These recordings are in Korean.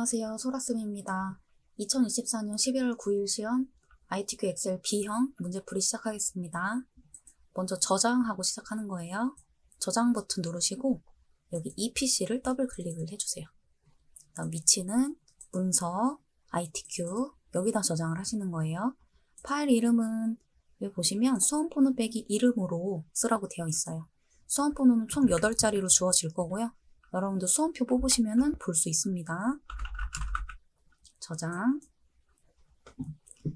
안녕하세요. 소라쌤입니다. 2024년 11월 9일 시험 ITQ 엑셀 B형 문제풀이 시작하겠습니다. 먼저 저장하고 시작하는 거예요. 저장 버튼 누르시고 여기 EPC를 더블 클릭을 해주세요. 그다음 위치는 문서, ITQ 여기다 저장을 하시는 거예요. 파일 이름은 여기 보시면 수험번호 빼기 이름으로 쓰라고 되어 있어요. 수험번호는 총 8자리로 주어질 거고요. 여러분들 수험표 뽑으시면 볼 수 있습니다. 저장.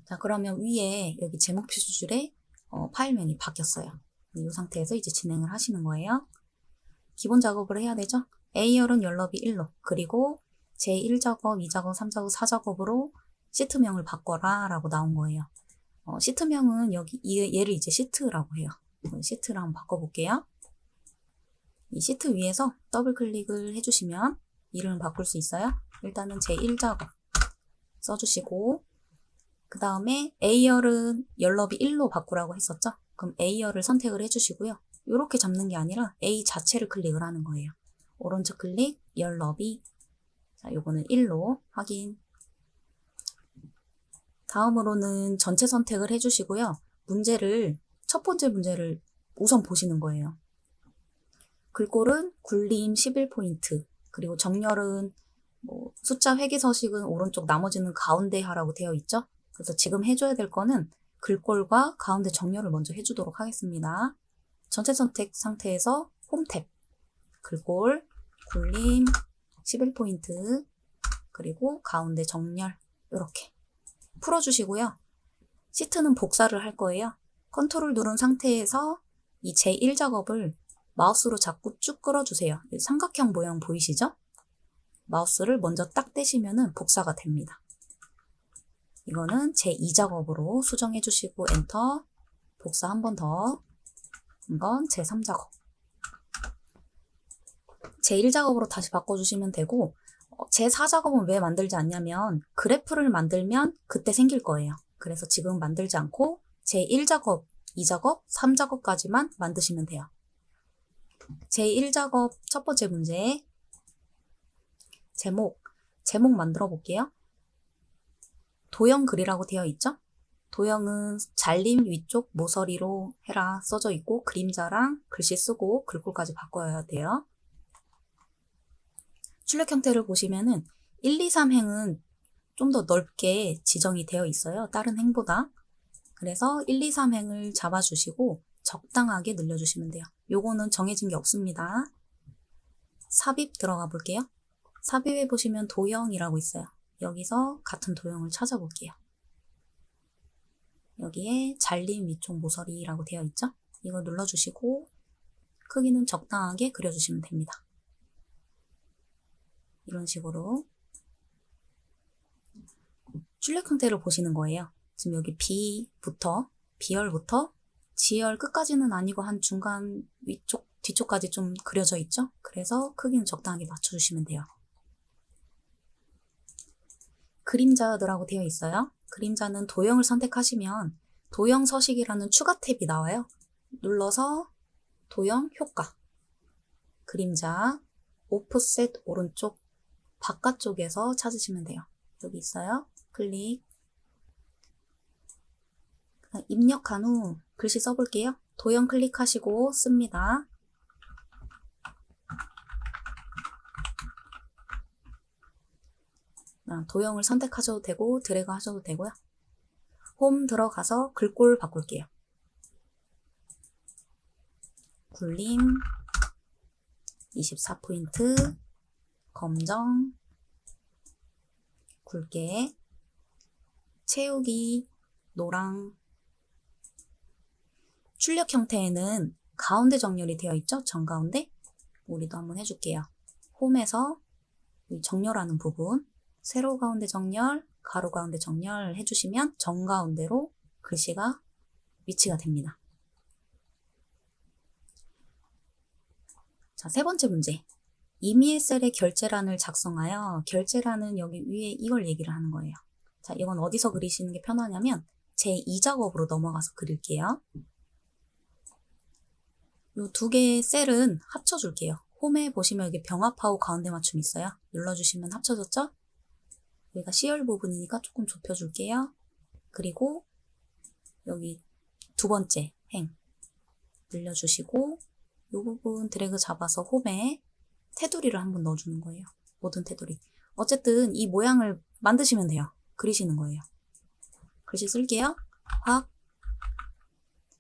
자, 그러면 위에 여기 제목 표시줄에 파일명이 바뀌었어요. 이 상태에서 이제 진행을 하시는 거예요. 기본 작업을 해야 되죠. A열은 열너비 1로 그리고 제1작업, 2작업, 3작업, 4작업으로 시트명을 바꿔라 라고 나온 거예요. 시트명은 여기 얘를 이제 시트라고 해요. 시트를 한번 바꿔볼게요. 이 시트 위에서 더블 클릭을 해주시면 이름을 바꿀 수 있어요. 일단은 제1작업 써주시고 그 다음에 A열은 열너비 1로 바꾸라고 했었죠. 그럼 A열을 선택을 해주시고요. 이렇게 잡는 게 아니라 A 자체를 클릭을 하는 거예요. 오른쪽 클릭, 열너비. 자, 요거는 1로 확인. 다음으로는 전체 선택을 해주시고요. 첫 번째 문제를 우선 보시는 거예요. 글꼴은 굴림 11포인트, 그리고 정렬은 숫자 회귀 서식은 오른쪽, 나머지는 가운데 하라고 되어 있죠. 그래서 지금 해줘야 될 거는 글꼴과 가운데 정렬을 먼저 해주도록 하겠습니다. 전체 선택 상태에서 홈 탭, 글꼴, 굴림 11포인트, 그리고 가운데 정렬 이렇게 풀어주시고요. 시트는 복사를 할 거예요. 컨트롤 누른 상태에서 이 제1작업을 마우스로 자꾸 쭉 끌어주세요. 삼각형 모양 보이시죠? 마우스를 먼저 딱 떼시면 복사가 됩니다. 이거는 제2작업으로 수정해 주시고 엔터, 복사 한 번 더. 이건 제3작업. 제1작업으로 다시 바꿔주시면 되고 제4작업은 왜 만들지 않냐면 그래프를 만들면 그때 생길 거예요. 그래서 지금 만들지 않고 제1작업, 2작업, 3작업까지만 만드시면 돼요. 제1작업 첫 번째 문제 제목 만들어 볼게요. 도형 글이라고 되어 있죠? 도형은 잘림 위쪽 모서리로 해라 써져 있고 그림자랑 글씨 쓰고 글꼴까지 바꿔야 돼요. 출력 형태를 보시면은 1, 2, 3행은 좀 더 넓게 지정이 되어 있어요. 다른 행보다. 그래서 1, 2, 3행을 잡아주시고 적당하게 늘려주시면 돼요. 요거는 정해진 게 없습니다. 삽입 들어가 볼게요. 삽입에 보시면 도형이라고 있어요. 여기서 같은 도형을 찾아볼게요. 여기에 잘림 위쪽 모서리라고 되어 있죠? 이거 눌러주시고 크기는 적당하게 그려주시면 됩니다. 이런 식으로 출력 형태를 보시는 거예요. 지금 여기 B열부터 G열 끝까지는 아니고 한 중간 위쪽, 뒤쪽까지 좀 그려져 있죠? 그래서 크기는 적당하게 맞춰주시면 돼요. 그림자들하고 되어 있어요. 그림자는 도형을 선택하시면 도형 서식이라는 추가 탭이 나와요. 눌러서 도형 효과, 그림자, 오프셋 오른쪽 바깥쪽에서 찾으시면 돼요. 여기 있어요. 클릭. 입력한 후 글씨 써볼게요. 도형 클릭하시고 씁니다. 도형을 선택하셔도 되고 드래그 하셔도 되고요. 홈 들어가서 글꼴 바꿀게요. 굴림 24포인트 검정 굵게 채우기 노랑. 출력 형태에는 가운데 정렬이 되어 있죠? 정가운데. 우리도 한번 해줄게요. 홈에서 정렬하는 부분 세로 가운데 정렬, 가로 가운데 정렬 해주시면 정가운데로 글씨가 위치가 됩니다. 자, 세 번째 문제. 임의의 셀에 결제란을 작성하여 결제란은 여기 위에 이걸 얘기를 하는 거예요. 자, 이건 어디서 그리시는 게 편하냐면 제2작업으로 넘어가서 그릴게요. 이 두 개의 셀은 합쳐줄게요. 홈에 보시면 여기 병합하고 가운데 맞춤 있어요. 눌러주시면 합쳐졌죠? 여기가 C열 부분이니까 조금 좁혀줄게요. 그리고 여기 두 번째 행 늘려주시고 이 부분 드래그 잡아서 홈에 테두리를 한번 넣어주는 거예요. 모든 테두리. 어쨌든 이 모양을 만드시면 돼요. 그리시는 거예요. 글씨 쓸게요. 확.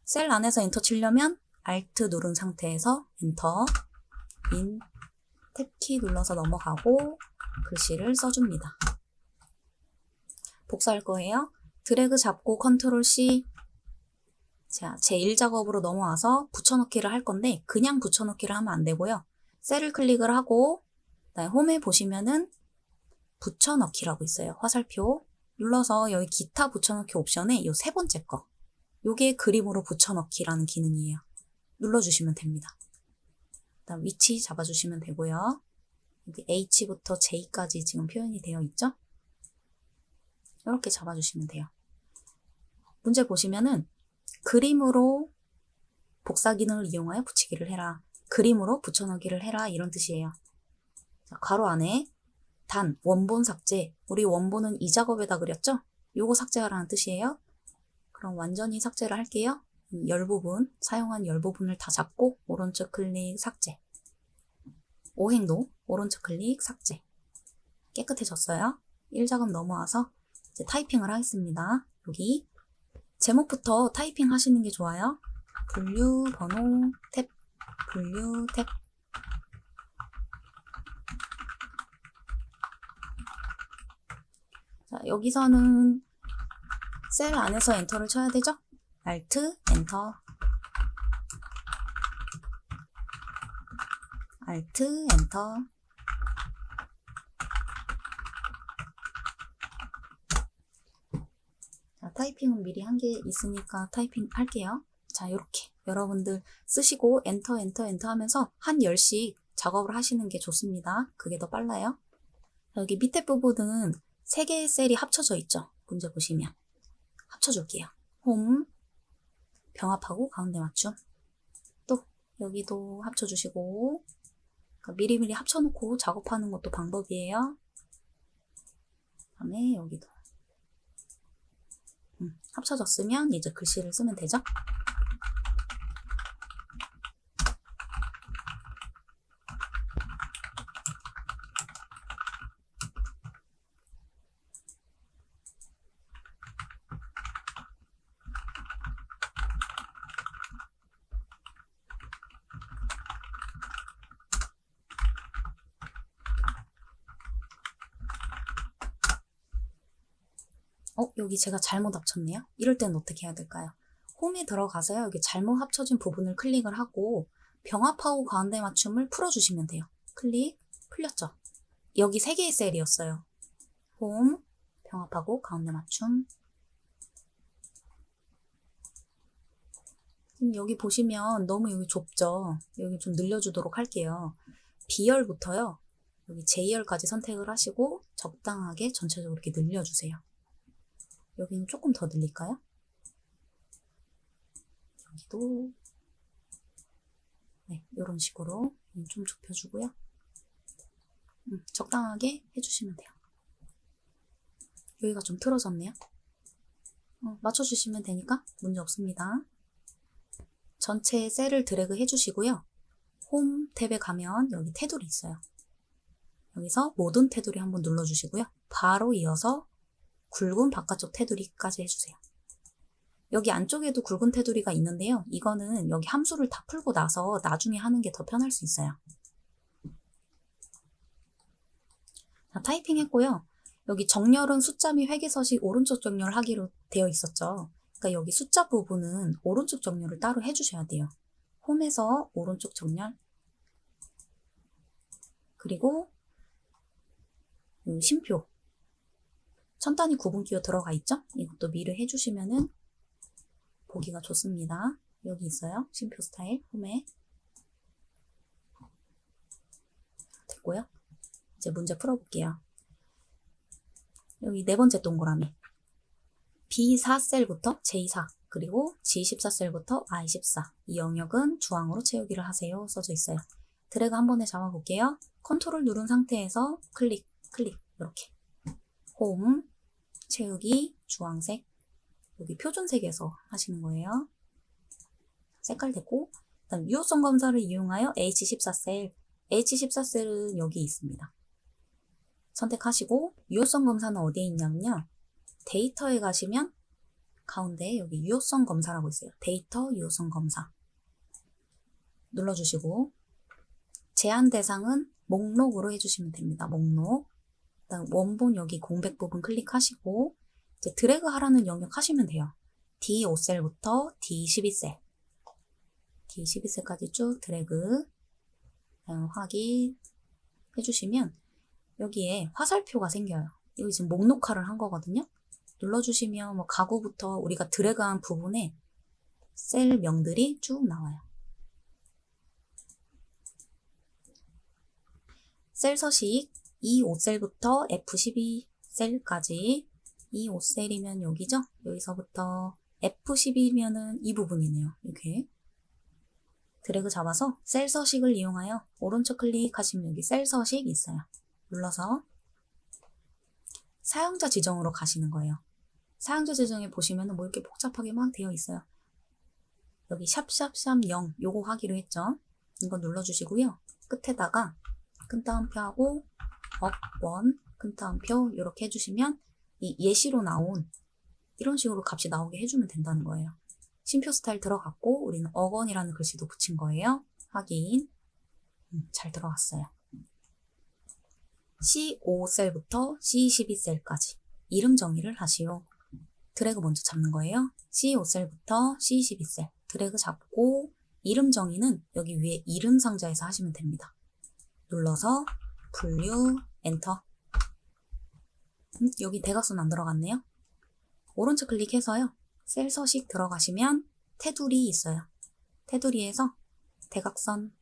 셀 안에서 엔터 치려면 Alt 누른 상태에서 엔터, 인, 탭키 눌러서 넘어가고 글씨를 써줍니다. 복사할 거예요. 드래그 잡고 컨트롤 C. 자, 제1작업으로 넘어와서 붙여넣기를 할 건데 그냥 붙여넣기를 하면 안 되고요. 셀을 클릭을 하고 그다음에 홈에 보시면은 붙여넣기라고 있어요. 화살표 눌러서 여기 기타 붙여넣기 옵션에 이 세 번째 거. 요게 그림으로 붙여넣기라는 기능이에요. 눌러주시면 됩니다. 그다음 위치 잡아주시면 되고요. 여기 H부터 J까지 지금 표현이 되어 있죠? 이렇게 잡아주시면 돼요. 문제 보시면은 그림으로 복사 기능을 이용하여 붙이기를 해라. 그림으로 붙여넣기를 해라. 이런 뜻이에요. 자, 괄호 안에 단, 원본 삭제. 우리 원본은 이 작업에다 그렸죠? 요거 삭제하라는 뜻이에요. 그럼 완전히 삭제를 할게요. 열 부분, 사용한 열 부분을 다 잡고 오른쪽 클릭 삭제. 오행도 오른쪽 클릭 삭제. 깨끗해졌어요. 1작업 넘어와서 이제 타이핑을 하겠습니다. 여기 제목부터 타이핑 하시는 게 좋아요. 분류, 번호, 탭, 분류, 탭. 자, 여기서는 셀 안에서 엔터를 쳐야 되죠? Alt, 엔터. Alt, 엔터. 자, 타이핑은 미리 한 게 있으니까 타이핑 할게요. 자, 이렇게 여러분들 쓰시고 엔터, 엔터, 엔터 하면서 한 10씩 작업을 하시는 게 좋습니다. 그게 더 빨라요. 여기 밑에 부분은 3개의 셀이 합쳐져 있죠? 문제 보시면. 합쳐줄게요. 홈, 병합하고 가운데 맞춤. 또 여기도 합쳐주시고 그러니까 미리미리 합쳐놓고 작업하는 것도 방법이에요. 그다음에 여기도 합쳐졌으면 이제 글씨를 쓰면 되죠. 여기 제가 잘못 합쳤네요. 이럴 때는 어떻게 해야 될까요? 홈에 들어가서요. 여기 잘못 합쳐진 부분을 클릭을 하고 병합하고 가운데 맞춤을 풀어주시면 돼요. 클릭, 풀렸죠? 여기 3개의 셀이었어요. 홈, 병합하고 가운데 맞춤. 여기 보시면 너무 여기 좁죠? 여기 좀 늘려주도록 할게요. B열부터요. 여기 J열까지 선택을 하시고 적당하게 전체적으로 이렇게 늘려주세요. 여기는 조금 더 늘릴까요? 여기도 네, 이런 식으로 좀 좁혀주고요. 적당하게 해주시면 돼요. 여기가 좀 틀어졌네요. 맞춰주시면 되니까 문제 없습니다. 전체 셀을 드래그 해주시고요. 홈 탭에 가면 여기 테두리 있어요. 여기서 모든 테두리 한번 눌러주시고요. 바로 이어서 굵은 바깥쪽 테두리까지 해주세요. 여기 안쪽에도 굵은 테두리가 있는데요. 이거는 여기 함수를 다 풀고 나서 나중에 하는 게 더 편할 수 있어요. 자, 타이핑 했고요. 여기 정렬은 숫자 및 회계서식 오른쪽 정렬하기로 되어 있었죠. 그러니까 여기 숫자 부분은 오른쪽 정렬을 따로 해주셔야 돼요. 홈에서 오른쪽 정렬. 그리고 심표. 천 단위 구분기호 들어가 있죠? 이것도 미를 해주시면은 보기가 좋습니다. 여기 있어요. 심표 스타일 홈에. 됐고요. 이제 문제 풀어볼게요. 여기 네 번째 동그라미. B4셀부터 J4 그리고 G14셀부터 I14 이 영역은 주황으로 채우기를 하세요. 써져 있어요. 드래그 한 번에 잡아볼게요. 컨트롤 누른 상태에서 클릭, 클릭 이렇게. 홈, 채우기, 주황색. 여기 표준색에서 하시는 거예요. 색깔 됐고, 그다음 유효성 검사를 이용하여 H14셀. H14셀은 여기 있습니다. 선택하시고 유효성 검사는 어디에 있냐면요. 데이터에 가시면 가운데 여기 유효성 검사라고 있어요. 데이터 유효성 검사. 눌러주시고 제한 대상은 목록으로 해주시면 됩니다. 목록. 그다음 원본 여기 공백 부분 클릭하시고 이제 드래그 하라는 영역 하시면 돼요. D5셀부터 D12셀. D12셀까지 쭉 드래그. 확인 해주시면 여기에 화살표가 생겨요. 이거 지금 목록화를 한 거거든요. 눌러주시면 뭐 가구부터 우리가 드래그한 부분에 셀 명들이 쭉 나와요. 셀 서식 이 5셀부터 F12셀까지 이 5셀이면 여기죠? 여기서부터 F12면은 이 부분이네요. 이렇게 드래그 잡아서 셀 서식을 이용하여 오른쪽 클릭하시면 여기 셀 서식 있어요. 눌러서 사용자 지정으로 가시는 거예요. 사용자 지정에 보시면 뭐 이렇게 복잡하게 막 되어 있어요. 여기 샵샵샵 0 요거 하기로 했죠. 이거 눌러주시고요. 끝에다가 큰 따옴표하고 업1 큰 따옴표 이렇게 해주시면 이 예시로 나온 이런 식으로 값이 나오게 해주면 된다는 거예요. 심표 스타일 들어갔고 우리는 어건이라는 글씨도 붙인 거예요. 확인. 잘 들어갔어요. C5셀부터 C12셀까지 이름 정의를 하시오. 드래그 먼저 잡는 거예요. C5셀부터 C12셀 드래그 잡고 이름 정의는 여기 위에 이름 상자에서 하시면 됩니다. 눌러서 분류 엔터. 여기 대각선 안 들어갔네요. 오른쪽 클릭해서요. 셀 서식 들어가시면 테두리 있어요. 테두리에서 대각선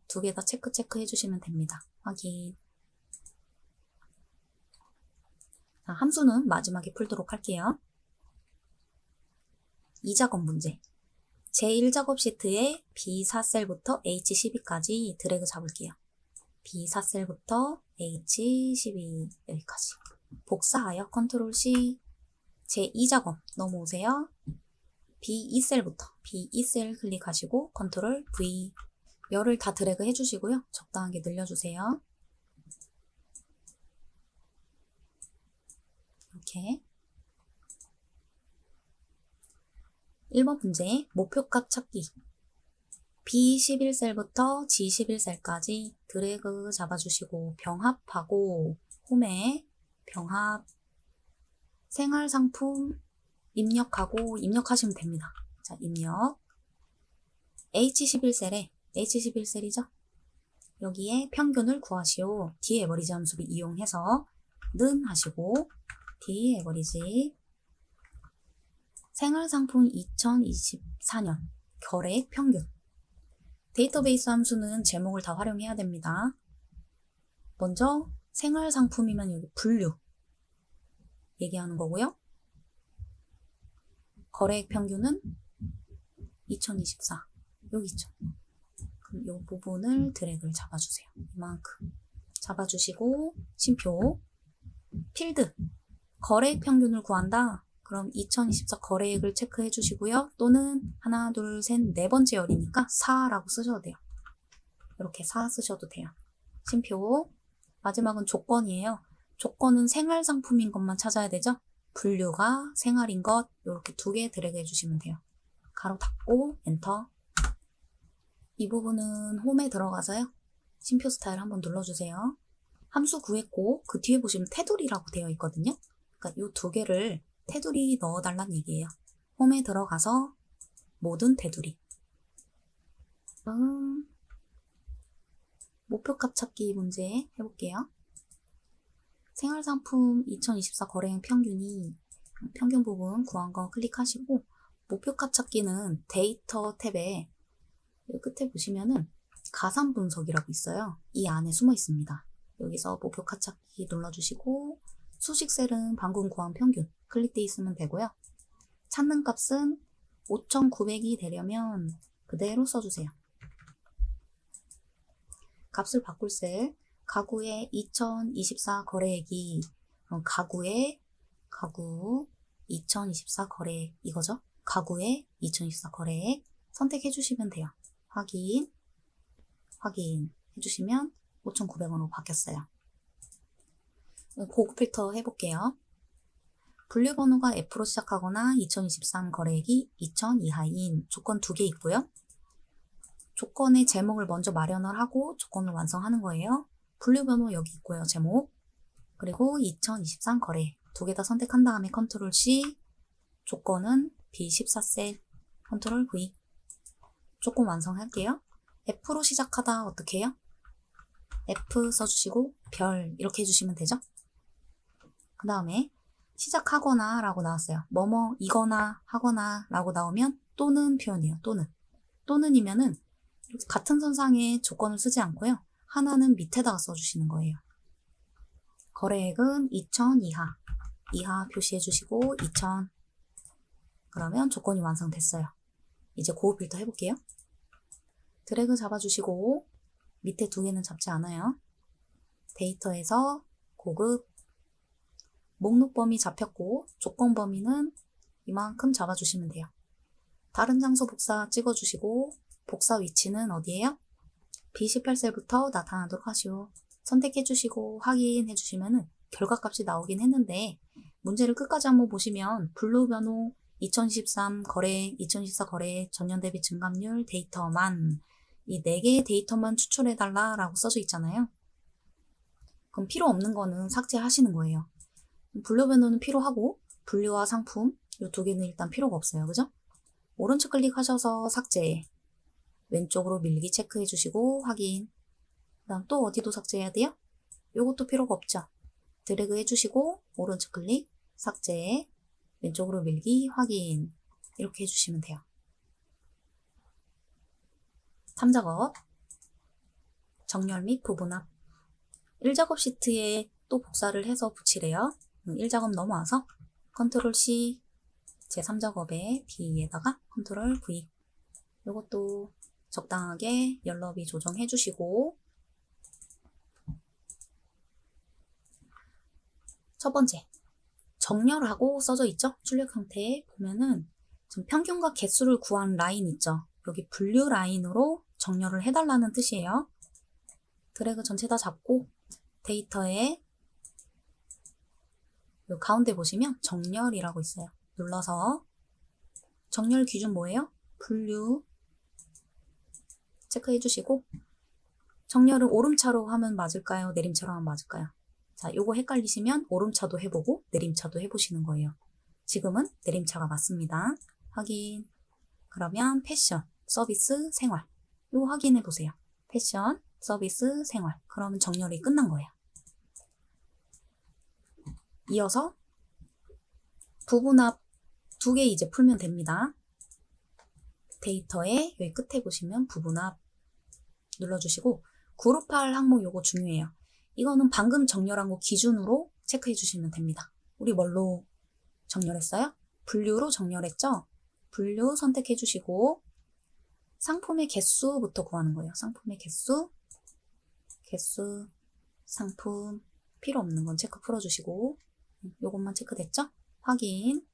두 개 다 체크 해주시면 됩니다. 확인. 자, 함수는 마지막에 풀도록 할게요. 2작업 문제. 제1작업 시트에 B4셀부터 H12까지 드래그 잡을게요. B4셀부터 H12 여기까지. 복사하여 컨트롤 C. 제2작업 넘어오세요. B2셀부터 B2셀 클릭하시고 컨트롤 V. 열을 다 드래그 해주시고요. 적당하게 늘려주세요. 이렇게 1번 문제 목표값 찾기. B11셀부터 G11셀까지 드래그 잡아주시고 병합하고 홈에 병합 생활상품 입력하고 입력하시면 됩니다. 자, 입력 H11셀이죠? 여기에 평균을 구하시오. D에버리지 함수를 이용해서 는 하시고 D에버리지 생활상품 2024년 거래액 평균. 데이터베이스 함수는 제목을 다 활용해야 됩니다. 먼저 생활상품이면 여기 분류 얘기하는 거고요. 거래액 평균은 2024 여기 있죠. 그럼 이 부분을 드래그를 잡아주세요. 이만큼 잡아주시고 심표 필드 거래액 평균을 구한다. 그럼 2024 거래액을 체크해 주시고요. 또는 하나, 둘, 셋, 네 번째 열이니까 4라고 쓰셔도 돼요. 이렇게 4 쓰셔도 돼요. 심표 마지막은 조건이에요. 조건은 생활 상품인 것만 찾아야 되죠. 분류가 생활인 것 이렇게 두 개 드래그 해주시면 돼요. 가로 닫고 엔터. 이 부분은 홈에 들어가서요. 심표 스타일 한번 눌러주세요. 함수 구했고 그 뒤에 보시면 테두리라고 되어 있거든요. 그러니까 이 두 개를 테두리 넣어달란 얘기예요. 홈에 들어가서 모든 테두리. 목표값 찾기 문제 해볼게요. 생활상품 2024 거래액 평균이 평균 부분 구한 거 클릭하시고 목표값 찾기는 데이터 탭에 끝에 보시면은 가산 분석이라고 있어요. 이 안에 숨어 있습니다. 여기서 목표값 찾기 눌러주시고 수식셀은 방금 구한 평균 클릭돼 있으면 되고요. 찾는 값은 5,900이 되려면 그대로 써주세요. 값을 바꿀 셀 가구의 2024 거래액이 그럼 가구 2024 거래 이거죠? 가구의 2024 거래액 선택해 주시면 돼요. 확인 해주시면 5,900원으로 바뀌었어요. 고급 필터 해볼게요. 분류번호가 F로 시작하거나 2023 거래액이 2,000 이하인 조건 2개 있고요. 조건의 제목을 먼저 마련을 하고 조건을 완성하는 거예요. 분류번호 여기 있고요. 제목. 그리고 2023 거래 2개 다 선택한 다음에 컨트롤 C, 조건은 B14셀, 컨트롤 V. 조건 완성할게요. F로 시작하다 어떻게 해요? F 써주시고 별 이렇게 해주시면 되죠. 그 다음에 시작하거나 라고 나왔어요. 뭐뭐 이거나 하거나 라고 나오면 또는 표현이에요. 또는이면은 이렇게 같은 선상에 조건을 쓰지 않고요. 하나는 밑에다가 써주시는 거예요. 거래액은 2,000 이하 표시해 주시고 2,000. 그러면 조건이 완성됐어요. 이제 고급 필터 해볼게요. 드래그 잡아주시고 밑에 2개는 잡지 않아요. 데이터에서 고급 목록 범위 잡혔고 조건 범위는 이만큼 잡아주시면 돼요. 다른 장소 복사 찍어주시고 복사 위치는 어디예요? B18셀부터 나타나도록 하시오. 선택해주시고 확인해주시면 결과값이 나오긴 했는데 문제를 끝까지 한번 보시면 분류번호 2023 거래, 2024 거래, 전년 대비 증감률 데이터만 이 4개의 데이터만 추출해달라 라고 써져 있잖아요. 그럼 필요 없는 거는 삭제하시는 거예요. 분류번호는 필요하고 분류와 상품 이 2개는 일단 필요가 없어요. 그죠? 오른쪽 클릭하셔서 삭제, 왼쪽으로 밀기 체크해 주시고 확인. 그 다음 또 어디도 삭제해야 돼요? 요것도 필요가 없죠. 드래그 해주시고 오른쪽 클릭, 삭제, 왼쪽으로 밀기 확인. 이렇게 해주시면 돼요. 3작업 정렬 및 부분합 1작업 시트에 또 복사를 해서 붙이래요. 1작업 넘어와서 컨트롤 C 제3작업에 B에다가 컨트롤 V. 이것도 적당하게 열너비 조정해 주시고 첫 번째 정렬하고 써져 있죠? 출력 형태에 보면은 지금 평균과 개수를 구한 라인 있죠? 여기 분류 라인으로 정렬을 해달라는 뜻이에요. 드래그 전체 다 잡고 데이터에 요 가운데 보시면 정렬이라고 있어요. 눌러서 정렬 기준 뭐예요? 분류 체크해 주시고 정렬은 오름차로 하면 맞을까요? 내림차로 하면 맞을까요? 자, 요거 헷갈리시면 오름차도 해보고 내림차도 해보시는 거예요. 지금은 내림차가 맞습니다. 확인. 그러면 패션, 서비스, 생활. 요거 확인해 보세요. 패션, 서비스, 생활. 그러면 정렬이 끝난 거예요. 이어서 부분합 2개 이제 풀면 됩니다. 데이터에 여기 끝에 보시면 부분합 눌러주시고 그룹할 항목 요거 중요해요. 이거는 방금 정렬한 거 기준으로 체크해 주시면 됩니다. 우리 뭘로 정렬했어요? 분류로 정렬했죠? 분류 선택해 주시고 상품의 개수부터 구하는 거예요. 상품의 개수, 상품 필요 없는 건 체크 풀어주시고 요것만 체크됐죠? 확인.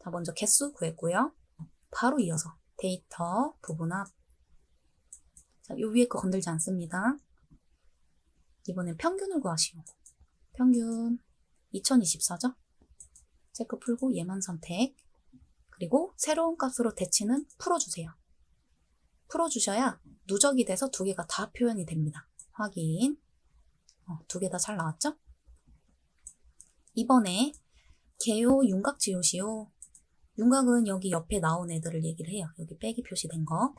자, 먼저 개수 구했고요. 바로 이어서 데이터, 부분합. 자, 요 위에 거 건들지 않습니다. 이번엔 평균을 구하시오. 평균 2024죠? 체크 풀고 얘만 선택. 그리고 새로운 값으로 대치는 풀어주세요. 풀어주셔야 누적이 돼서 2개가 다 표현이 됩니다. 확인. 2개 다 잘 나왔죠? 이번에 개요, 윤곽 지우시오. 윤곽은 여기 옆에 나온 애들을 얘기를 해요. 여기 빼기 표시된 거.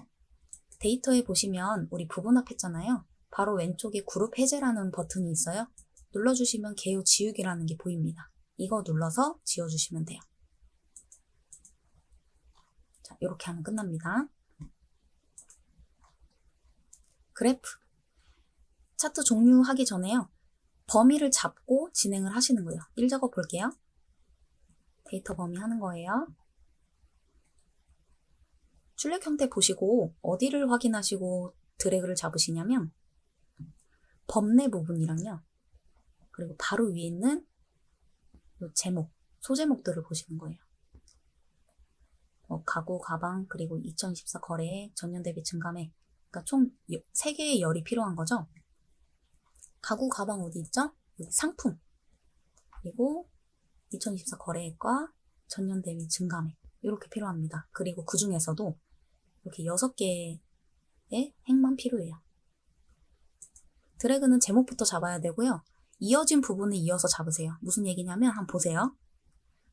데이터에 보시면 우리 부분합했잖아요. 바로 왼쪽에 그룹 해제라는 버튼이 있어요. 눌러주시면 개요 지우기라는 게 보입니다. 이거 눌러서 지워주시면 돼요. 자, 이렇게 하면 끝납니다. 그래프. 차트 종료하기 전에요. 범위를 잡고 진행을 하시는 거예요. 1작업 볼게요. 데이터 범위 하는 거예요. 출력 형태 보시고 어디를 확인하시고 드래그를 잡으시냐면 범내 부분이랑요. 그리고 바로 위에 있는 요 제목, 소제목들을 보시는 거예요. 가구, 가방, 그리고 2024 거래, 전년 대비 증감액. 그러니까 총 3개의 열이 필요한 거죠. 가구, 가방 어디 있죠? 여기 상품. 그리고 2024 거래액과 전년 대비 증감액. 이렇게 필요합니다. 그리고 그 중에서도 이렇게 6개의 행만 필요해요. 드래그는 제목부터 잡아야 되고요. 이어진 부분을 이어서 잡으세요. 무슨 얘기냐면 한번 보세요.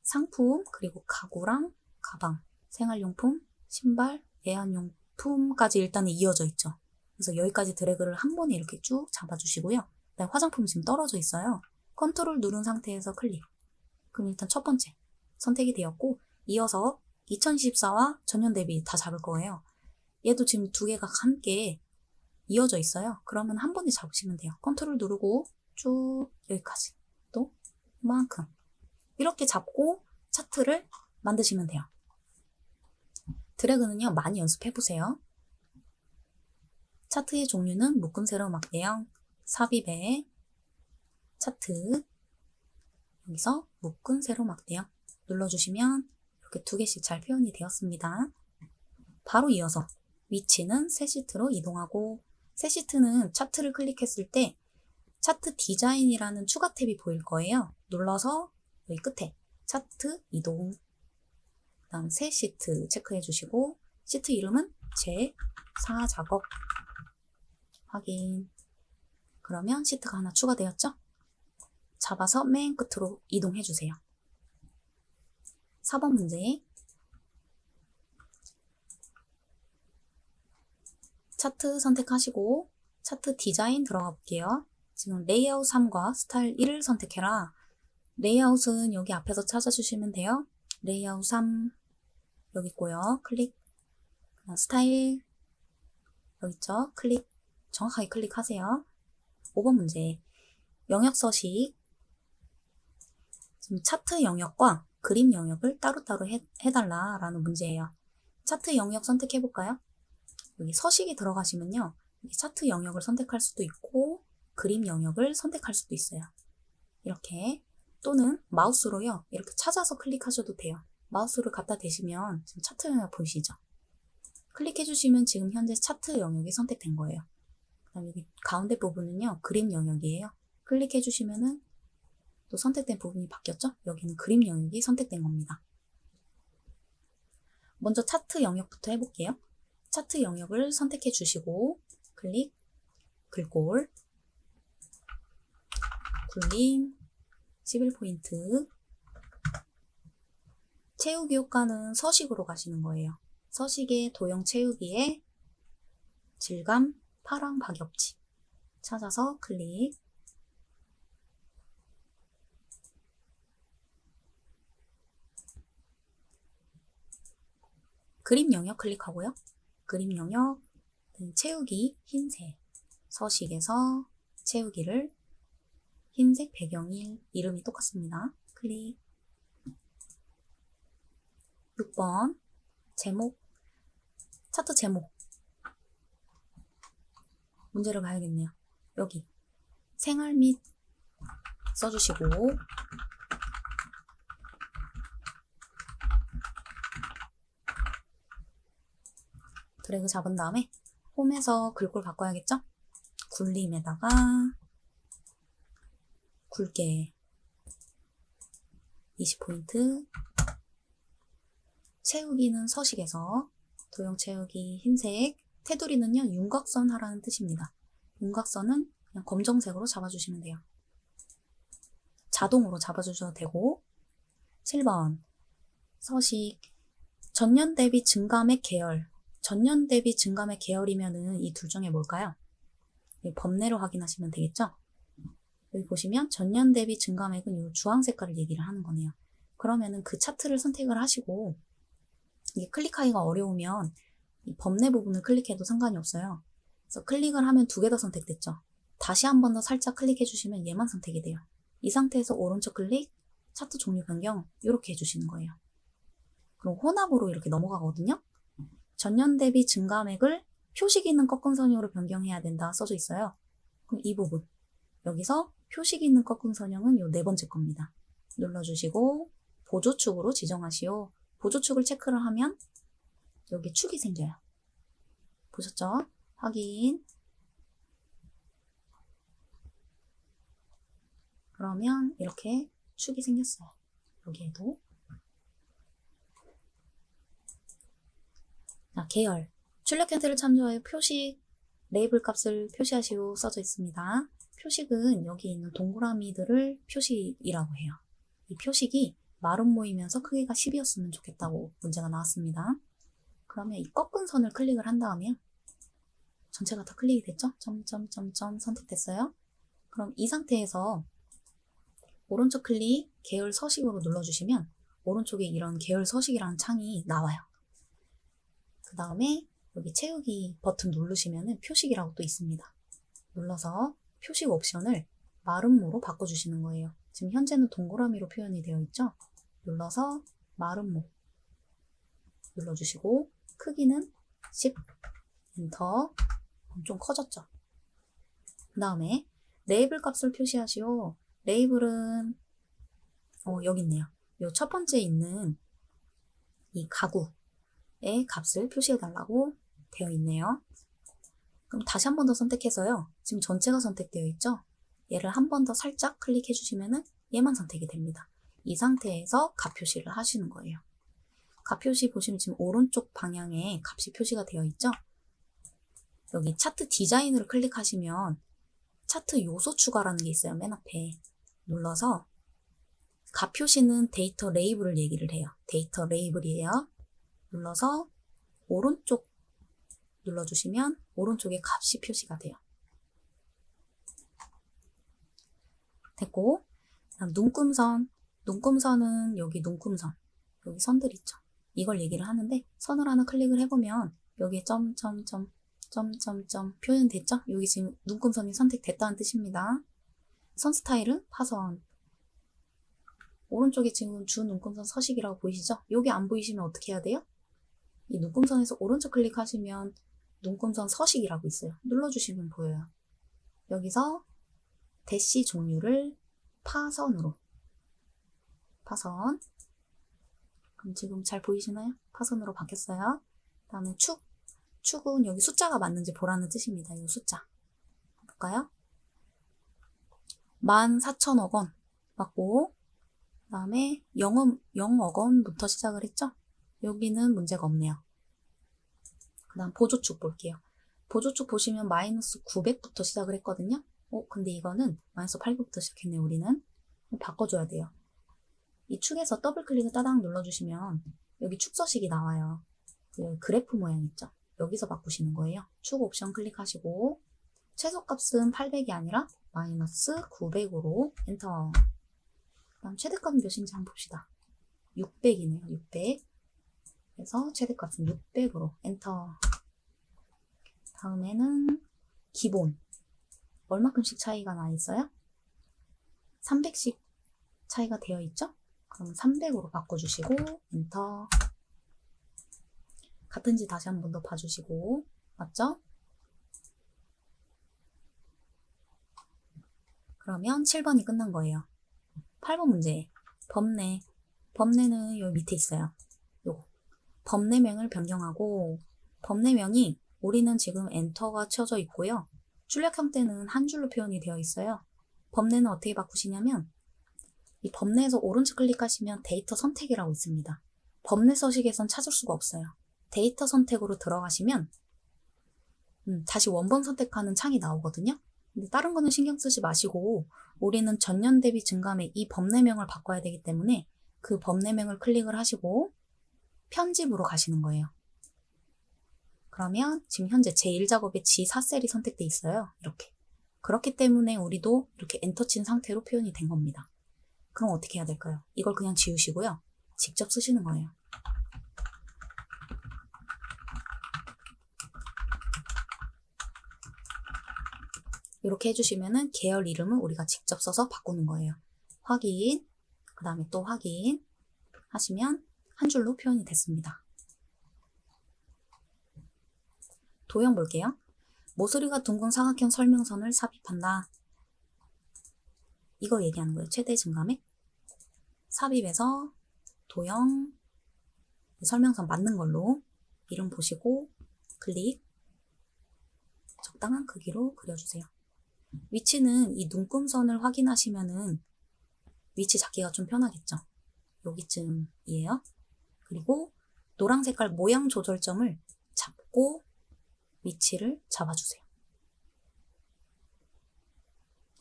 상품, 그리고 가구랑 가방, 생활용품, 신발, 애완용품까지 일단은 이어져 있죠. 그래서 여기까지 드래그를 한 번에 이렇게 쭉 잡아주시고요. 그다음에 화장품이 지금 떨어져 있어요. 컨트롤 누른 상태에서 클릭. 그럼 일단 첫 번째 선택이 되었고, 이어서 2024와 전년 대비 다 잡을 거예요. 얘도 지금 2개가 함께 이어져 있어요. 그러면 한 번에 잡으시면 돼요. 컨트롤 누르고 쭉 여기까지. 또 이만큼. 이렇게 잡고 차트를 만드시면 돼요. 드래그는요, 많이 연습해보세요. 차트의 종류는 묶음 세로 막대형, 삽입에 차트, 여기서 묶음 세로 막대형 눌러주시면 이렇게 2개씩 잘 표현이 되었습니다. 바로 이어서 위치는 새 시트로 이동하고, 새 시트는 차트를 클릭했을 때 차트 디자인이라는 추가 탭이 보일 거예요. 눌러서 여기 끝에 차트 이동, 그 다음 새 시트 체크해 주시고, 시트 이름은 제4 작업 확인. 그러면 시트가 하나 추가되었죠? 잡아서 맨 끝으로 이동해 주세요. 4번 문제. 차트 선택하시고 차트 디자인 들어가 볼게요. 지금 레이아웃 3과 스타일 1을 선택해라. 레이아웃은 여기 앞에서 찾아주시면 돼요. 레이아웃 3 여기 있고요. 클릭. 스타일 여기 있죠. 클릭. 정확하게 클릭하세요. 5번 문제. 영역 서식. 지금 차트 영역과 그림 영역을 따로따로 해달라라는 문제예요. 차트 영역 선택해볼까요? 여기 서식이 들어가시면요. 차트 영역을 선택할 수도 있고 그림 영역을 선택할 수도 있어요. 이렇게. 또는 마우스로요. 이렇게 찾아서 클릭하셔도 돼요. 마우스를 갖다 대시면 지금 차트 영역 보이시죠? 클릭해주시면 지금 현재 차트 영역이 선택된 거예요. 그다음에 여기 가운데 부분은요. 그림 영역이에요. 클릭해주시면은 또 선택된 부분이 바뀌었죠? 여기는 그림 영역이 선택된 겁니다. 먼저 차트 영역부터 해볼게요. 차트 영역을 선택해 주시고 클릭, 글꼴, 굴림, 11포인트. 채우기 효과는 서식으로 가시는 거예요. 서식의 도형 채우기에 질감, 파랑 박엽지 찾아서 클릭. 그림 영역 클릭하고요. 그림 영역, 채우기, 흰색. 서식에서 채우기를 흰색 배경일, 이름이 똑같습니다. 클릭. 6번, 제목, 차트 제목. 문제를 봐야겠네요. 여기, 생활 및 써주시고, 드래그 잡은 다음에 홈에서 글꼴 바꿔야겠죠? 굴림에다가 굵게 20포인트. 채우기는 서식에서 도형 채우기 흰색. 테두리는요, 윤곽선 하라는 뜻입니다. 윤곽선은 그냥 검정색으로 잡아주시면 돼요. 자동으로 잡아주셔도 되고. 7번 서식 전년 대비 증감액 계열. 전년 대비 증감액 계열이면은 이 둘 중에 뭘까요? 범례로 확인하시면 되겠죠? 여기 보시면 전년 대비 증감액은 이 주황 색깔을 얘기를 하는 거네요. 그러면은 그 차트를 선택을 하시고, 이게 클릭하기가 어려우면 이 범례 부분을 클릭해도 상관이 없어요. 그래서 클릭을 하면 2개 더 선택됐죠. 다시 한 번 더 살짝 클릭해 주시면 얘만 선택이 돼요. 이 상태에서 오른쪽 클릭, 차트 종류 변경 이렇게 해주시는 거예요. 그럼 혼합으로 이렇게 넘어가거든요. 전년 대비 증감액을 표식 있는 꺾은 선형으로 변경해야 된다 써져 있어요. 그럼 이 부분 여기서 표식 있는 꺾은 선형은 요 4번째 겁니다. 눌러주시고 보조축으로 지정하시오. 보조축을 체크를 하면 여기 축이 생겨요. 보셨죠? 확인. 그러면 이렇게 축이 생겼어요. 여기에도. 자, 계열. 출력 형태를 참조하여 표식, 레이블 값을 표시하시오 써져 있습니다. 표식은 여기 있는 동그라미들을 표식이라고 해요. 이 표식이 마름 모이면서 크기가 10이었으면 좋겠다고 문제가 나왔습니다. 그러면 이 꺾은 선을 클릭을 한 다음에 전체가 다 클릭이 됐죠? 점점점점 선택됐어요. 그럼 이 상태에서 오른쪽 클릭 계열 서식으로 눌러주시면 오른쪽에 이런 계열 서식이라는 창이 나와요. 그 다음에 여기 채우기 버튼 누르시면 표식이라고 또 있습니다. 눌러서 표식 옵션을 마름모로 바꿔주시는 거예요. 지금 현재는 동그라미로 표현이 되어 있죠? 눌러서 마름모 눌러주시고 크기는 10 엔터. 좀 커졌죠? 그 다음에 레이블 값을 표시하시오. 레이블은 여기 있네요. 요 첫 번째 있는 이 가구의 값을 표시해 달라고 되어 있네요. 그럼 다시 한 번 더 선택해서요. 지금 전체가 선택되어 있죠? 얘를 한 번 더 살짝 클릭해 주시면은 얘만 선택이 됩니다. 이 상태에서 값 표시를 하시는 거예요. 값 표시 보시면 지금 오른쪽 방향에 값이 표시가 되어 있죠? 여기 차트 디자인으로 클릭하시면 차트 요소 추가라는 게 있어요. 맨 앞에 눌러서 값 표시는 데이터 레이블을 얘기를 해요. 데이터 레이블이에요. 눌러서 오른쪽 눌러주시면 오른쪽에 값이 표시가 돼요. 됐고, 눈금선. 눈금선은 여기 눈금선. 여기 선들 있죠. 이걸 얘기를 하는데 선을 하나 클릭을 해보면 여기에 점점점 표현됐죠? 여기 지금 눈금선이 선택됐다는 뜻입니다. 선 스타일은 파선. 오른쪽에 지금 주 눈금선 서식이라고 보이시죠? 여기 안 보이시면 어떻게 해야 돼요? 이 눈금선에서 오른쪽 클릭하시면 눈금선 서식이라고 있어요. 눌러주시면 보여요. 여기서 대시 종류를 파선으로. 파선. 그럼 지금 잘 보이시나요? 파선으로 바뀌었어요. 그 다음에 축. 축은 여기 숫자가 맞는지 보라는 뜻입니다. 이 숫자. 볼까요? 14,000억 원 맞고, 그 다음에 0억 원부터 시작을 했죠? 여기는 문제가 없네요. 그 다음 보조축 볼게요. 보조축 보시면 마이너스 900부터 시작을 했거든요. 근데 이거는 마이너스 800부터 시작했네요. 우리는. 바꿔줘야 돼요. 이 축에서 더블 클릭을 따당 눌러주시면 여기 축 서식이 나와요. 여기 그래프 모양 있죠? 여기서 바꾸시는 거예요. 축 옵션 클릭하시고 최소값은 800이 아니라 마이너스 900으로 엔터. 그 다음 최대값은 몇인지 한번 봅시다. 600이네요. 600. 그래서 최대값은 600으로 엔터. 다음에는 기본. 얼마큼씩 차이가 나 있어요? 300씩 차이가 되어 있죠? 그럼 300으로 바꿔주시고 엔터. 같은지 다시 한 번 더 봐주시고. 맞죠? 그러면 7번이 끝난 거예요. 8번 문제. 범례. 범례는 여기 밑에 있어요. 요거. 범례명을 변경하고, 범례명이 우리는 지금 엔터가 쳐져 있고요. 출력 형태는 한 줄로 표현이 되어 있어요. 범례는 어떻게 바꾸시냐면 이 범례에서 오른쪽 클릭하시면 데이터 선택이라고 있습니다. 범례 서식에선 찾을 수가 없어요. 데이터 선택으로 들어가시면 다시 원본 선택하는 창이 나오거든요. 근데 다른 거는 신경 쓰지 마시고 우리는 전년 대비 증감의 이 범례명을 바꿔야 되기 때문에 그 범례명을 클릭을 하시고 편집으로 가시는 거예요. 그러면 지금 현재 제1작업에 G4셀이 선택돼 있어요. 이렇게. 그렇기 때문에 우리도 이렇게 엔터 친 상태로 표현이 된 겁니다. 그럼 어떻게 해야 될까요? 이걸 그냥 지우시고요. 직접 쓰시는 거예요. 이렇게 해주시면은 계열 이름을 우리가 직접 써서 바꾸는 거예요. 확인, 그 다음에 또 확인 하시면 한 줄로 표현이 됐습니다. 도형 볼게요. 모서리가 둥근 사각형 설명선을 삽입한다. 이거 얘기하는 거예요. 최대 증감액. 삽입해서 도형 설명서 맞는 걸로 이름 보시고 클릭, 적당한 크기로 그려주세요. 위치는 이 눈금선을 확인하시면은 위치 잡기가 좀 편하겠죠. 여기쯤이에요. 그리고 노란 색깔 모양 조절점을 잡고 위치를 잡아주세요.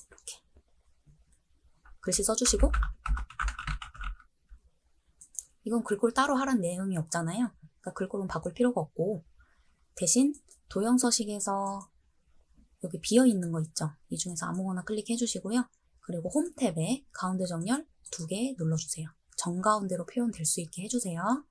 이렇게 글씨 써주시고, 이건 글꼴 따로 하라는 내용이 없잖아요. 그러니까 글꼴은 바꿀 필요가 없고, 대신 도형 서식에서 여기 비어있는 거 있죠. 이 중에서 아무거나 클릭해 주시고요. 그리고 홈 탭에 가운데 정렬 2개 눌러주세요. 정가운데로 표현될 수 있게 해주세요.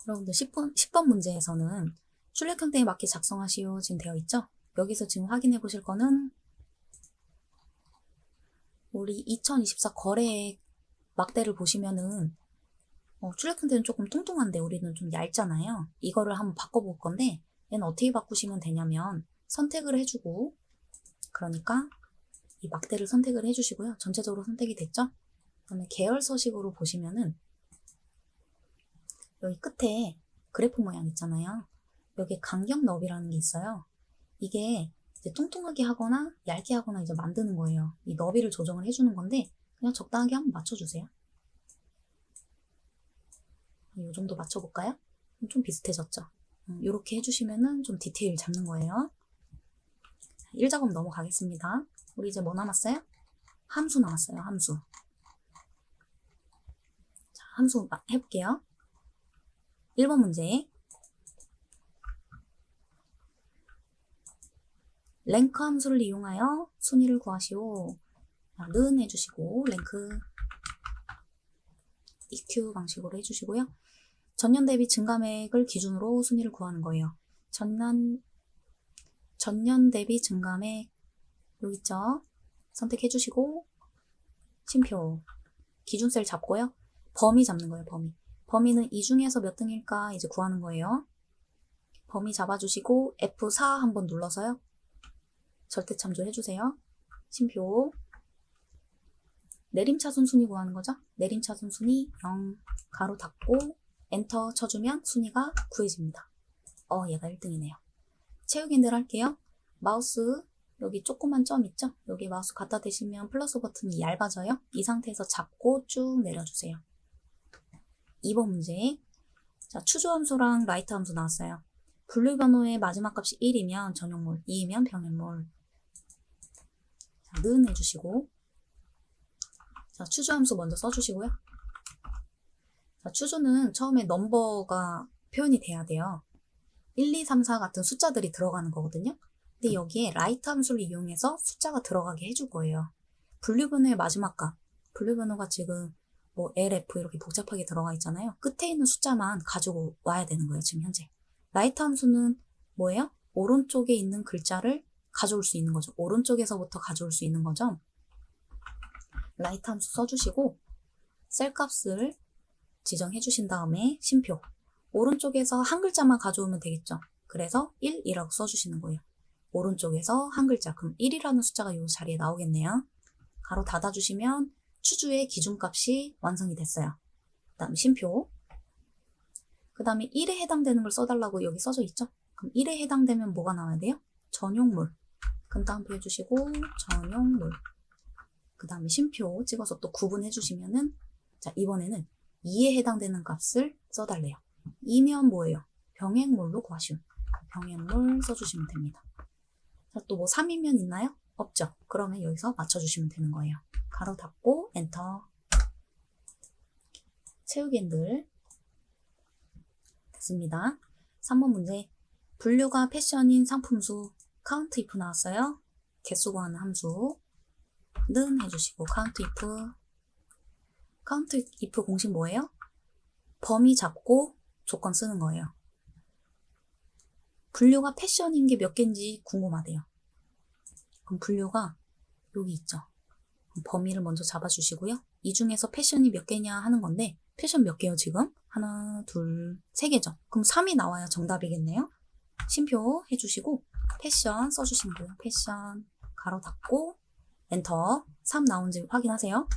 여러분들 10번 문제에서는 출력형태에 맞게 작성하시오 지금 되어 있죠? 여기서 지금 확인해 보실 거는 우리 2024 거래액 막대를 보시면은 출력형태는 조금 뚱뚱한데 우리는 좀 얇잖아요. 이거를 한번 바꿔볼 건데 얘는 어떻게 바꾸시면 되냐면 선택을 해주고, 그러니까 이 막대를 선택을 해주시고요. 전체적으로 선택이 됐죠? 그다음에 계열 서식으로 보시면은 여기 끝에 그래프 모양 있잖아요. 여기 간격 너비라는 게 있어요. 이게 이제 뚱뚱하게 하거나 얇게 하거나 이제 만드는 거예요. 이 너비를 조정을 해주는 건데 그냥 적당하게 한번 맞춰주세요. 이 정도 맞춰볼까요? 좀 비슷해졌죠? 이렇게 해주시면은 좀 디테일 잡는 거예요. 1작업 넘어가겠습니다. 우리 이제 뭐 남았어요? 함수 남았어요. 함수. 자, 함수 해볼게요. 1번 문제. 랭크 함수를 이용하여 순위를 구하시오. 는 해주시고 랭크 EQ 방식으로 해주시고요. 전년 대비 증가액을 기준으로 순위를 구하는 거예요. 전년 대비 증가액 여기 있죠? 선택해 주시고 심표 기준셀 잡고요. 범위 잡는 거예요. 범위는 이 중에서 몇 등일까 이제 구하는 거예요. 범위 잡아주시고 F4 한번 눌러서요. 절대참조 해주세요. 심표 내림차순 순위 구하는 거죠. 내림차순 순위 0 가로 닫고 엔터 쳐주면 순위가 구해집니다. 얘가 1등이네요. 채우기들 할게요. 마우스 여기 조그만 점 있죠? 여기 마우스 갖다 대시면 플러스 버튼이 얇아져요. 이 상태에서 잡고 쭉 내려주세요. 2번 문제. 자, 추주 함수랑 라이트 함수 나왔어요. 분류 변호의 마지막 값이 1이면 전용몰, 2이면 병행몰. 자, 는 해주시고. 자, 추주 함수 먼저 써주시고요. 자, 추주는 처음에 넘버가 표현이 돼야 돼요. 1, 2, 3, 4 같은 숫자들이 들어가는 거거든요. 근데 여기에 라이트 함수를 이용해서 숫자가 들어가게 해줄 거예요. 분류 변호의 마지막 값. 분류 변호가 지금 뭐 LF 이렇게 복잡하게 들어가 있잖아요. 끝에 있는 숫자만 가지고 와야 되는 거예요. 지금 현재. 라이트 함수는 뭐예요? 오른쪽에 있는 글자를 가져올 수 있는 거죠. 오른쪽에서부터 가져올 수 있는 거죠. 라이트 함수 써주시고 셀 값을 지정해 주신 다음에 심표 오른쪽에서 한 글자만 가져오면 되겠죠. 그래서 1이라고 써주시는 거예요. 오른쪽에서 한 글자, 그럼 1이라는 숫자가 이 자리에 나오겠네요. 가로 닫아주시면 추주의 기준값이 완성이 됐어요. 그 다음에 심표 그 다음에 1에 해당되는 걸 써달라고 여기 써져 있죠. 그럼 1에 해당되면 뭐가 나와야 돼요? 전용물. 그럼 따옴표 해주시고 전용물. 그 다음에 심표 찍어서 또 구분해 주시면은 자 이번에는 2에 해당되는 값을 써달래요. 2면 뭐예요? 병행몰로 구하시오. 병행몰 써주시면 됩니다. 자, 또 뭐 3이면 있나요? 없죠. 그러면 여기서 맞춰주시면 되는 거예요. 가로 닫고 엔터. 채우기 핸들 됐습니다. 3번 문제. 분류가 패션인 상품수 카운트 if 나왔어요. 개수 구하는 함수 는 해주시고 카운트 if 공식 뭐예요? 범위 잡고 조건 쓰는 거예요. 분류가 패션인 게 몇 개인지 궁금하대요. 그럼 분류가 여기 있죠. 범위를 먼저 잡아주시고요. 이 중에서 패션이 몇 개냐 하는 건데 패션 몇 개요 지금? 하나, 둘, 세 개죠. 그럼 3이 나와야 정답이겠네요. 심표 해주시고 패션 써주시면 돼요. 패션 가로 닫고 엔터. 3 나온지 확인하세요.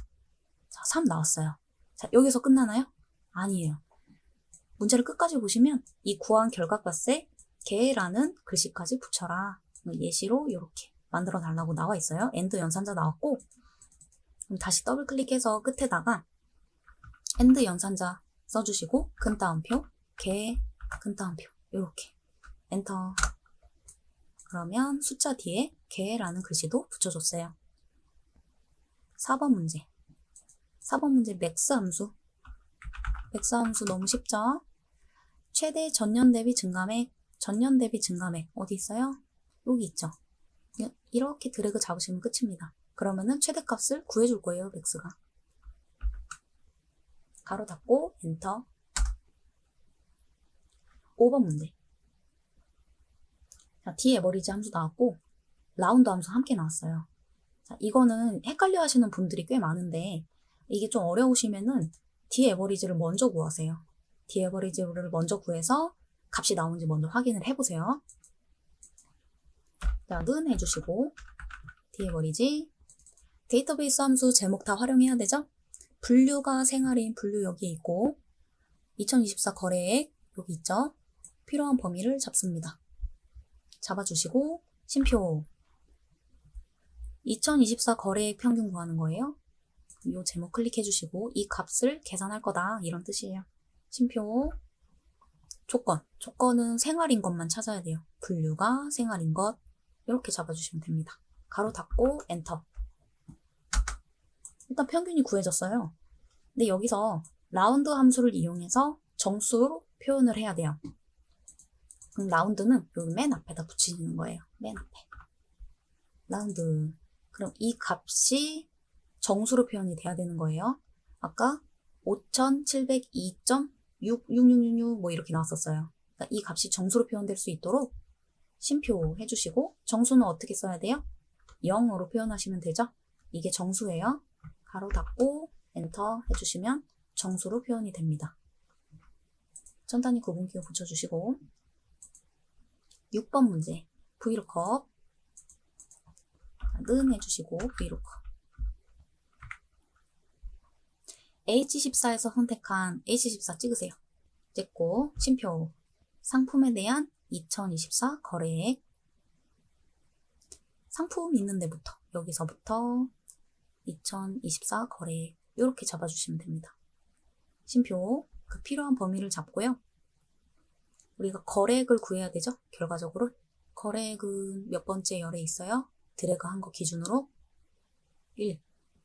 자, 3 나왔어요. 자, 여기서 끝나나요? 아니에요. 문제를 끝까지 보시면 이 구한 결과값에 개라는 글씨까지 붙여라. 예시로 이렇게 만들어 달라고 나와 있어요. 엔드 연산자 나왔고, 그럼 다시 더블 클릭해서 끝에다가 엔드 연산자 써주시고 근따옴표, 개, 근따옴표 이렇게 엔터. 그러면 숫자 뒤에 개라는 글씨도 붙여줬어요. 4번 문제. 4번 문제 맥스 함수. 맥스 함수 너무 쉽죠? 최대 전년 대비 증가맥, 전년 대비 증가맥 어디 있어요? 여기 있죠. 이렇게 드래그 잡으시면 끝입니다. 그러면은 최대값을 구해줄 거예요, 맥스가. 가로 닫고 엔터. 5번 문제. 자, d에버리지 함수 나왔고 라운드 함수 함께 나왔어요. 자, 이거는 헷갈려 하시는 분들이 꽤 많은데 이게 좀 어려우시면은 d에버리지를 먼저 구하세요. d에버리지를 먼저 구해서 값이 나오는지 먼저 확인을 해보세요. 자, 는 해주시고 d에버리지. 데이터베이스 함수 제목 다 활용해야 되죠? 분류가 생활인 분류 여기 있고 2024 거래액 여기 있죠? 필요한 범위를 잡습니다. 잡아주시고 심표. 2024 거래액 평균 구하는 거예요. 이 제목 클릭해주시고 이 값을 계산할 거다 이런 뜻이에요. 심표. 조건. 조건은 생활인 것만 찾아야 돼요. 분류가 생활인 것 이렇게 잡아주시면 됩니다. 가로 닫고 엔터. 일단 평균이 구해졌어요. 근데 여기서 라운드 함수를 이용해서 정수로 표현을 해야 돼요. 그럼 라운드는 여기 맨 앞에다 붙이는 거예요. 맨 앞에. 라운드. 그럼 이 값이 정수로 표현이 돼야 되는 거예요. 아까 5702.66666 뭐 이렇게 나왔었어요. 그러니까 이 값이 정수로 표현될 수 있도록 심표 해주시고 정수는 어떻게 써야 돼요? 0으로 표현하시면 되죠? 이게 정수예요. 가로 닫고 엔터 해주시면 정수로 표현이 됩니다. 천 단위 구분기호 붙여주시고 6번 문제 vlookup 는 해주시고 vlookup H14에서 선택한 H14 찍으세요. 찍고 심표. 상품에 대한 2024 거래액. 상품 있는 데부터 여기서부터 2024 거래액 이렇게 잡아주시면 됩니다. 심표. 그 필요한 범위를 잡고요. 우리가 거래액을 구해야 되죠. 결과적으로 거래액은 몇 번째 열에 있어요? 드래그 한 거 기준으로 1,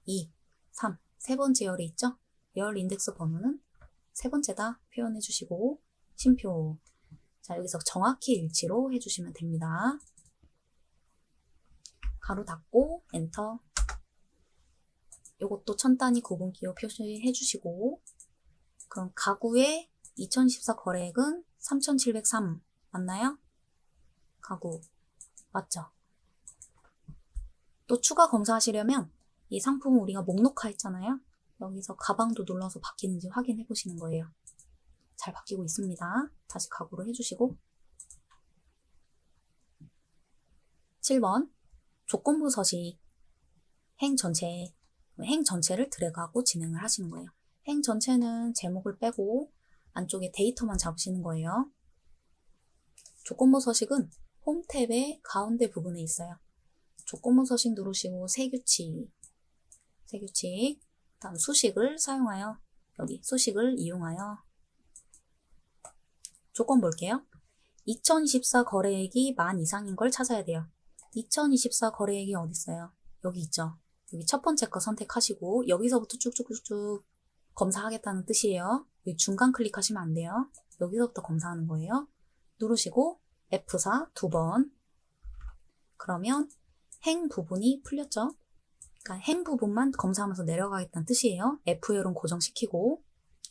2, 3 세 번째 열에 있죠. 열 인덱스 번호는 세 번째다 표현해 주시고 심표. 자, 여기서 정확히 일치로 해주시면 됩니다. 가로 닫고 엔터. 요것도 천 단위 구분기호 표시해 주시고 그럼 가구의 2014 거래액은 3703 맞나요? 가구 맞죠? 또 추가 검사하시려면 이 상품은 우리가 목록화 했잖아요. 여기서 가방도 눌러서 바뀌는지 확인해 보시는 거예요. 잘 바뀌고 있습니다. 다시 가구로 해주시고 7번 조건부 서식 행 전체를 드래그하고 진행을 하시는 거예요. 행 전체는 제목을 빼고 안쪽에 데이터만 잡으시는 거예요. 조건부 서식은 홈 탭의 가운데 부분에 있어요. 조건부 서식 누르시고 새 규칙, 다음 수식을 사용하여 여기 수식을 이용하여 조건 볼게요. 2024 거래액이 만 이상인 걸 찾아야 돼요. 2024 거래액이 어디 있어요? 여기 있죠. 여기 첫 번째 거 선택하시고 여기서부터 쭉쭉쭉쭉 검사하겠다는 뜻이에요. 여기 중간 클릭하시면 안 돼요. 여기서부터 검사하는 거예요. 누르시고 F4 2번. 그러면 행 부분이 풀렸죠? 그러니까 행 부분만 검사하면서 내려가겠다는 뜻이에요. F열은 고정시키고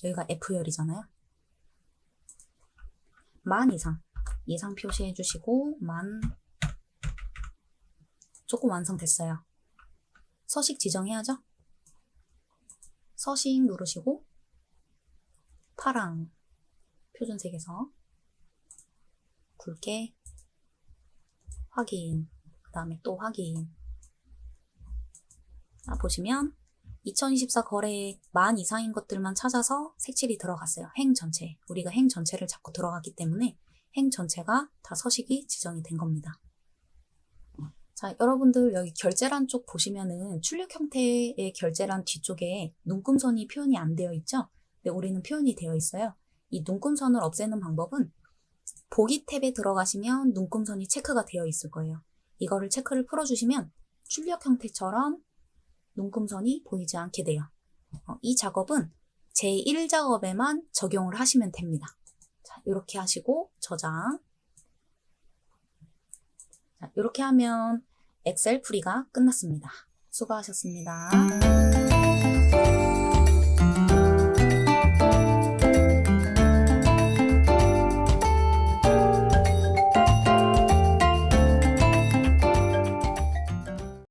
여기가 F열이잖아요. 만 이상 표시해 주시고 만. 조금 완성됐어요. 서식 지정해야죠. 서식 누르시고 파랑 표준색에서 굵게 확인, 그 다음에 또 확인, 자, 보시면 2024 거래액 만 이상인 것들만 찾아서 색칠이 들어갔어요. 행 전체. 우리가 행 전체를 잡고 들어갔기 때문에 행 전체가 다 서식이 지정이 된 겁니다. 자, 여러분들 여기 결제란 쪽 보시면은 출력 형태의 결제란 뒤쪽에 눈금선이 표현이 안 되어 있죠? 근데 우리는 표현이 되어 있어요. 이 눈금선을 없애는 방법은 보기 탭에 들어가시면 눈금선이 체크가 되어 있을 거예요. 이거를 체크를 풀어주시면 출력 형태처럼 눈금선이 보이지 않게 돼요. 이 작업은 제1작업에만 적용을 하시면 됩니다. 자, 이렇게 하시고 저장. 자, 이렇게 하면 엑셀 풀이가 끝났습니다. 수고하셨습니다.